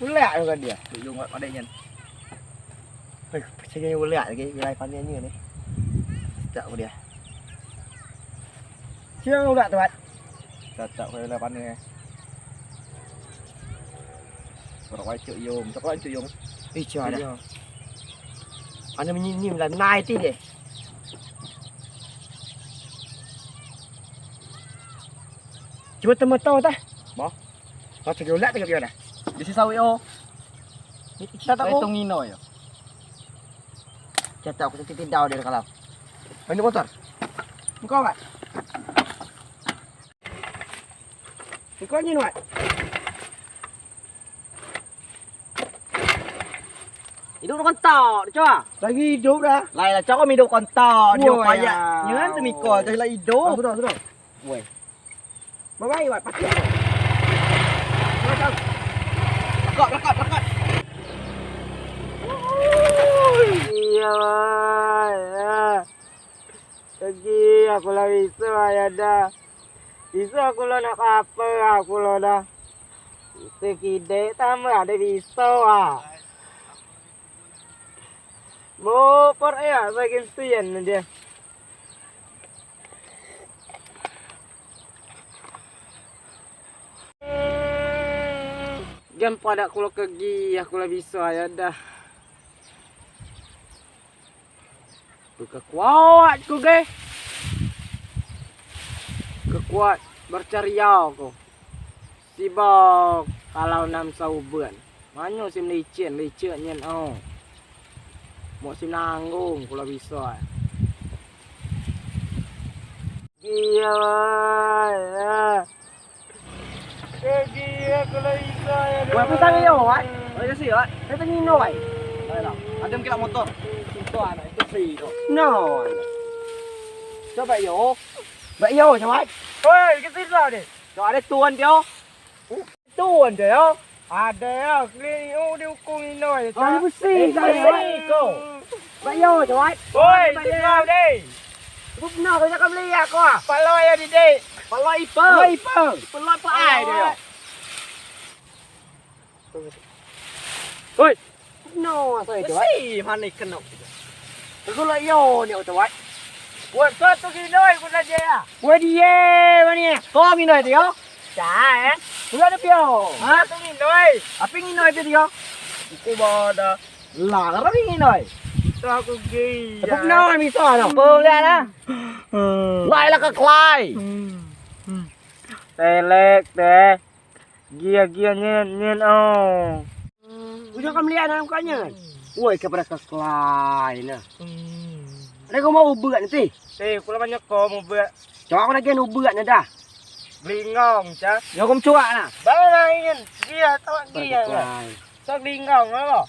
Ulat juga dia. Dùng ở đây nhìn. Saya ulat lagi wilayah panennya ni. Cak dia. Siapa ulat tu, Pak? Cak phải là bắn này. Rồi quay chữ dùng, chắc quay chữ dùng. Ih, cuy ada. Anda menyim lah naik ti dia. Cuba temu tahu tah. Boh. Kau cakap ulat tak kau dah. Di sisa WO. Kita tak Itu tahu. ngino ya. Kita aku titik down dia kalau. Ini motor. Kau Pak. Kau ni Pak. Hidup con tỏ cho. Lagi hidup dah. Lại là cho có hidup con tỏ, Ui điều phải à. ạ. Nhớ từ mình còn thì là hidup. Sudah. Ui. Babai Pak, pakai. Rekod. Iya, lagi aku lah bisa ya dah. Bisa aku lo nak apa aku lo dah. Bisa kide tambah ada bisa ah. Mau por ya bagian sian dia. Jam pada aku lo pergi aku lah bisa ya dah. Kekuat ku ge. Kekuat berceria aku. Sibok kalau 6 sauban. Manyo sim licin nyen oh. Mau sim nanggung kula bisa. Iya. Dia kula bisa ya. Gua pisang yo, Pak. Ayo sih, Pak. Saya tengin noi. Ayo. Ada yang kira motor. Itu anak itu free tuh. No. Coba yo. Vậy yo chào anh. Ôi cái gì rồi đi. Cho ada tuan dia. Tuần trời ơi. Ada ya, keliru dia hukum noi. Ini besi Besi kau. Vậy yo chào anh. Ôi, đi nào đi. Lúc nào tôi cam lia aku ah. Paloi ya di đi. Paloi ipa. Paloi pa ai dia. Ôi. No, saya chào anh. Besi mana kena. Aku lah yo ni chào anh. Buat satu kinoi pun aja ya. Quay đi ye mana? Kau ngin noi dia? Chả. Udah ada pio. Hah? Satu kinoi. Apa ngin noi dia? Aku bodoh. Lah, apa ngin noi? Sao aku ghi. Lúc nào mi sao đâu? Bơ ra đó. Lại là cái clay. Telek teh. Gia nyen oh. Udah kamu lihat dalam kanya. Woi, kepada ke clay nah. Ada kau mau ubat nanti? Kula banyak kau mau buat Coba aku lagi ubat ni dah. lingong cha. Ya kau cuak nah. Bawa lain dia tahu dia. Sao lingong đó.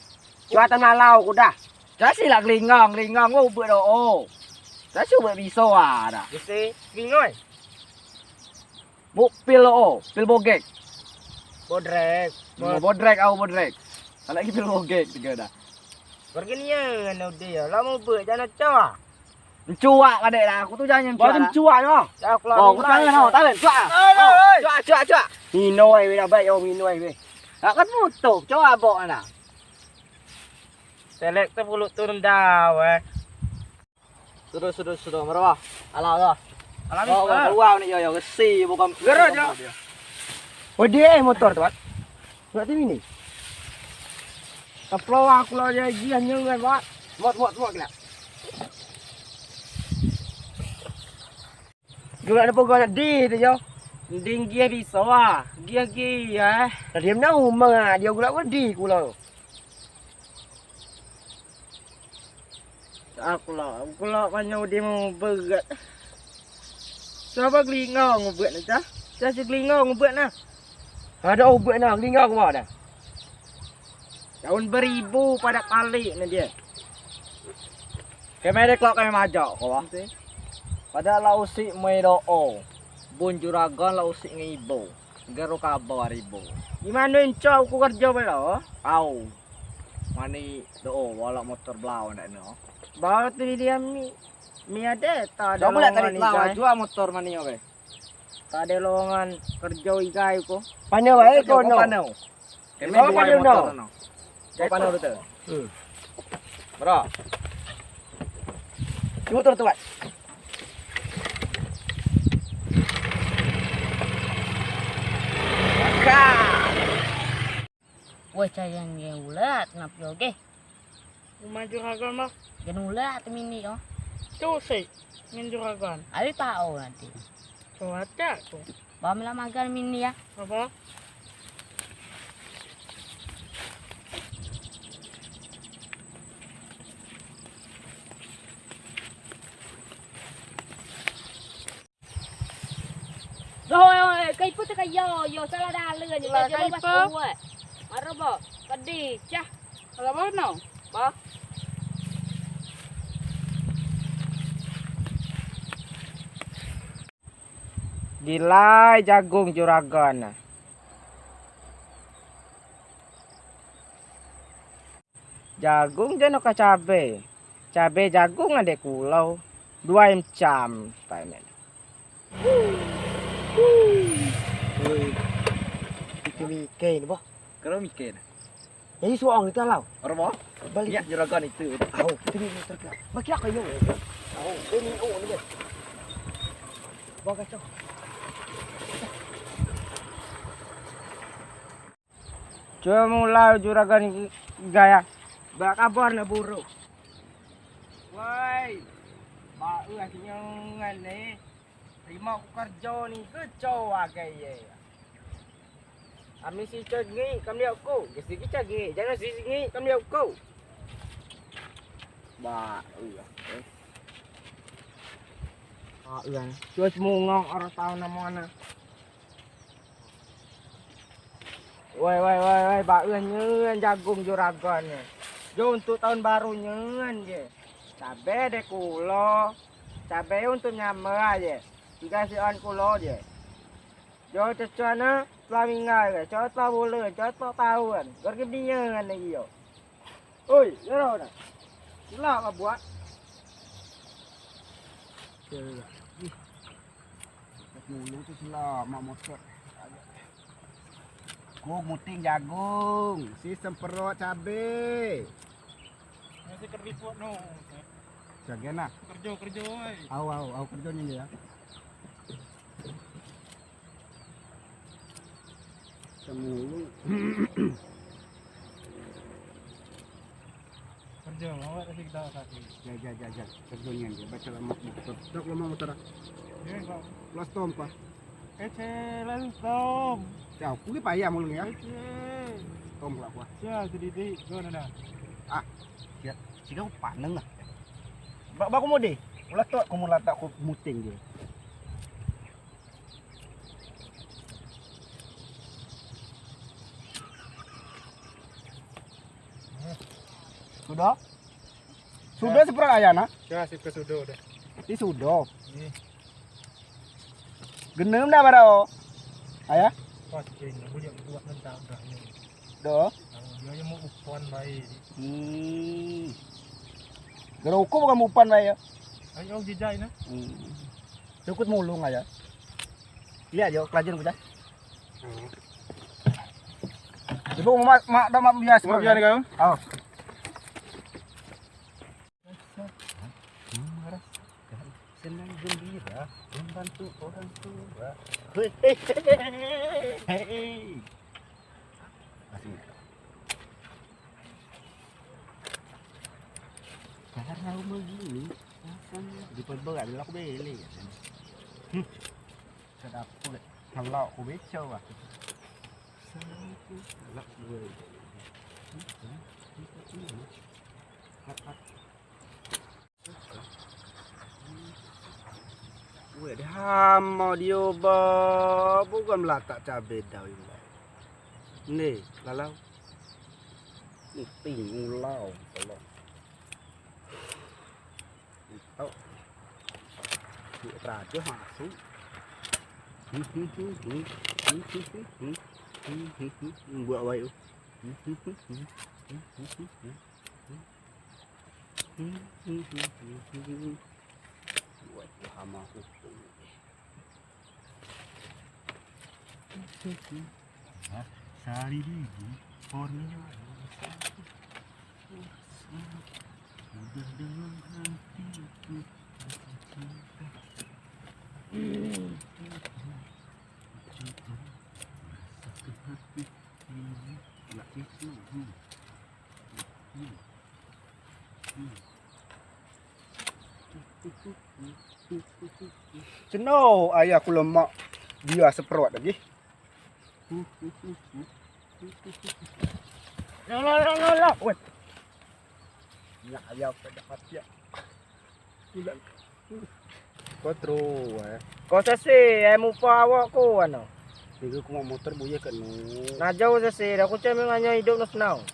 Cuak tanah lau aku dah. Jadi lah lingong kau ubat doh. Saya cuba bisa dah. Jadi lingoi. Bu pil pil bogek. Bodrek. Bodrek au bodrek. Lagi pil bogek juga dah. Perginian no dia. Lah mau buat jangan coba. Cuak kadek dah. Aku tu jangan cuak. Kau cuak doh. Sao kula. Oh, kau tangan hau, tangan cuak. Cuak. Minoi we dah baik oh minoi we. Tak kan mutuk coba bok nah. Telek tu pulut turun dah weh. Sudah merah. Alah dah. Alami. Oh, keluar ni yo kesi bukan. Gerak je. Oh dia motor tu. Berarti ini. Kaplo aku lo dia gian nyengan Pak. Muat kena. Gerak ada pokok di tu yo. Tinggi bisa ah. Gi ya. Dah diam nak umang dia gerak di kula. Aku lah banyak dia mau berat. Siapa kelingong ubat ni cah? Saya kelingong ubat nah. Ada ubat nah kelingong aku ada. Tahun beribu pada kali ni dia. Kamera klok kami majak kau ah. Pada lausi medoo. Bun juragan lausi ngibo. Garo kabo aribo. Gimana encau aku kerja bela? Au. Mani doo wala motor belau ndak no. Bawa tu dia mi ada tak ada. Coba lihat tadi lowongan lawa ikai. jual motor mani oke. Tak ada lowongan kerja ikai ko. Panau bae kau no. Eme Bawa dua pandai motor no. no. Bawa pandai dulu tuh. Bro. Coba turun tuh, Pak. Wah, sayang yang ulat, ngap yo ge. Uma juragan mah Gan ulat mini oh. cusik min juragan. Abi tao nanti. Cuaca tuh. Bamla magan mini ya. Apa? Rồi, cây putih kayo, yo salah dah leuh nya Lah, jadi kai bas pe. kuat. Maro bo, pedih cah. Kalau mau no? Ba. Gilai jagung juragan. Jagung jangan ke cabe. Cabe jagung ada kulau. 2 jam. Panen. Bikin boh. Kalau mikir. Ini soal kita lau. Orang mau? Balik. Ya juragan itu. Tahu. Ini motor kita. Bagi aku yo. Tahu. Ini ni. Bawa kacau. Cuma mulai juragan gaya. Bak kabar na buruk. Woi. Ba akhirnya ngane. Terima aku kerja ni kecau agak Ami si cengi kami aku. Gesi kita gi. Jangan si cengi kami aku. Ba Cuma semungong orang tahu nama mana. Woi, Pak nyen jagung juragan. Jo untuk tahun baru nyen je. Cabe dek kulo. Cabe untuk nyama aja. 3 on kulo je. Jo cecana Flamingal, contoh bulan, contoh tahun. Pergi bingungan lagi yo. Oi, jero dah. Lah apa buat? Mulu tu selama motor. Gua muting jagung, si semperot cabe. Masih keriput no. Jagena. Kerja oi. Au kerja ni ya. Semulu. Kerja mau kasih kita tadi. Ja. Kerja ni dia. Baca lama motor. Dok lama motor. Ini kok. Plus tom pa. Kece lalu tom. Chào, cú cái bài mulu ya. Kece. Tom lah gua. Sia sedikit gua nana. Si kau paneng lah. Ba ko mo di. Wala to ko mo lata ko muting dia. Sudah? Sudah seperti ayana? Sia sip ke sudo dah. Di sudah. Ni Genem dah barao. Ayah? pas kini boleh buat nentang dah ni. Do. Dia yang mau upon baik. Geroko bukan mupan lah ya. Ayo jejai na. Cukut mulung aja. Lihat yo, kelajen kita. Ibu mak dah mak biasa. Mak biasa kau? Oh. Senang gembira membantu orang tua. Hei. Masih. Cara begini, di perberat aku beli. Sedap kulit. Kalau aku becau ah. Lak gue. Weh dah mau dioba bukan melatak cabai dah ini. Ni, lalau. Ni ulau kalau. Tahu. Ni raja masuk. Buat baik. Buat hama hukum. Sari gigi. Pornya. Ceno ayah aku lemak dia seperot lagi. Lo. Weh. Ya ayah aku dapat ya. Bulan. Kau terus Kau sesi, mu pa awak ko ano. Tiga aku mau motor buaya kan nu. Na jauh sesi, aku cuma nganya hidup no senang.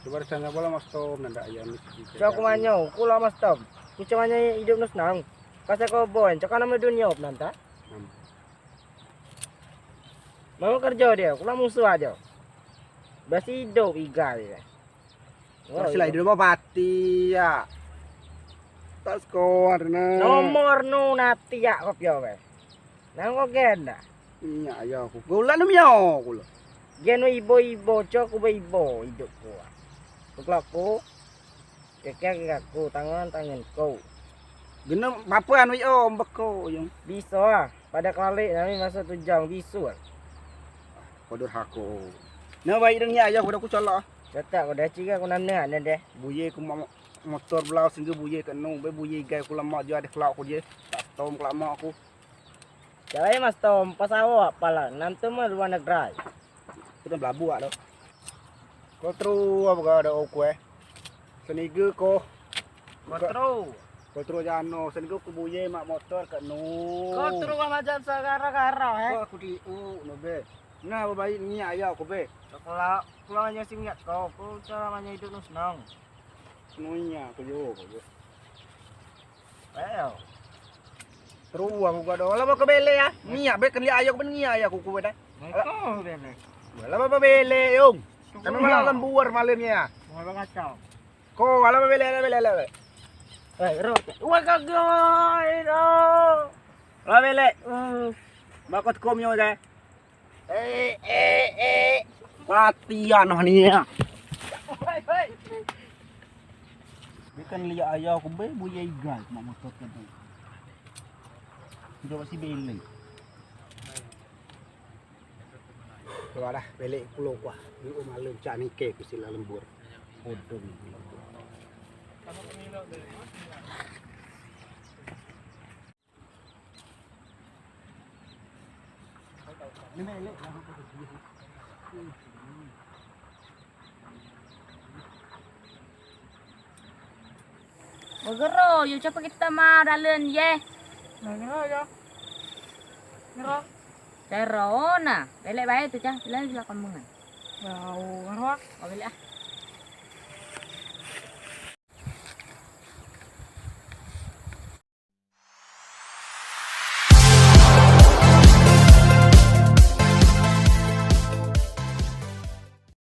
Coba sana bola mas tom nanda ayah ni. So aku manyo, kula mas tom. Ku cuma nganya hidup no senang. Kasi ko boy, cakap nama dunia op nanta. Mau kerja dia, kula musuh aja. Basi hidup iga dia. Kau silai di rumah pati ya. Tak skor na. Nomor nu nati ya kau pio be. Nang kau genda. Iya ayah aku. Gula nu miao gula. Genu ibo cok ku ibo hidup ku. Kuklaku. Keke aku tangan kau. Gena apa anu yo mbeko yang. Bisa ah. Pada kali nami masa tujang bisu. Kodur hako. Na baik dengnya ayah aku colok. Cetak kau dah ciga kau nana ada deh. Buye aku mau motor belau sehingga buye kan nu. Be buye gai aku lama je ada kelak aku je. Tak tom kelak mak aku. Cai mas tom pas awak pala nanti mah luar negeri. Kita belabu ah dah. Kau terus apa kau ada aku Seniga ko. Kau terus. Kau terus jano. Seniga aku buye mak motor kan nu. Kau terus macam segara-gara Aku di no be. Nah baik ni ayah aku be. Kalau pulang hanya singat kau cara hanya hidup nu senang. Nunya aku yo. Well. Terus aku gak ada. Lama ke bele ya. Niak be kan dia ayah aku ben niak ayah aku dah. Kau bene. Lama ke bele yung. Kami malah lembuar malamnya. Mau kacau. Ko lama bele. Ro. Wah kagoi ro. Lah bele. Bakot komyo dah. Patian ni ya. Bukan lihat ayah aku be buaya igal mak motor kan. Coba si bele. Keluar dah bele pulau kuah. Ni malam cak ni ke sila lembur. Bodoh ni. Ni bele lah aku pergi. Magero, yo cepat kita mah dalen ye. Ngero. Cerona, belek bae tu cah, bilang bila kamu ngan. Mau ngero. Oh belek ah.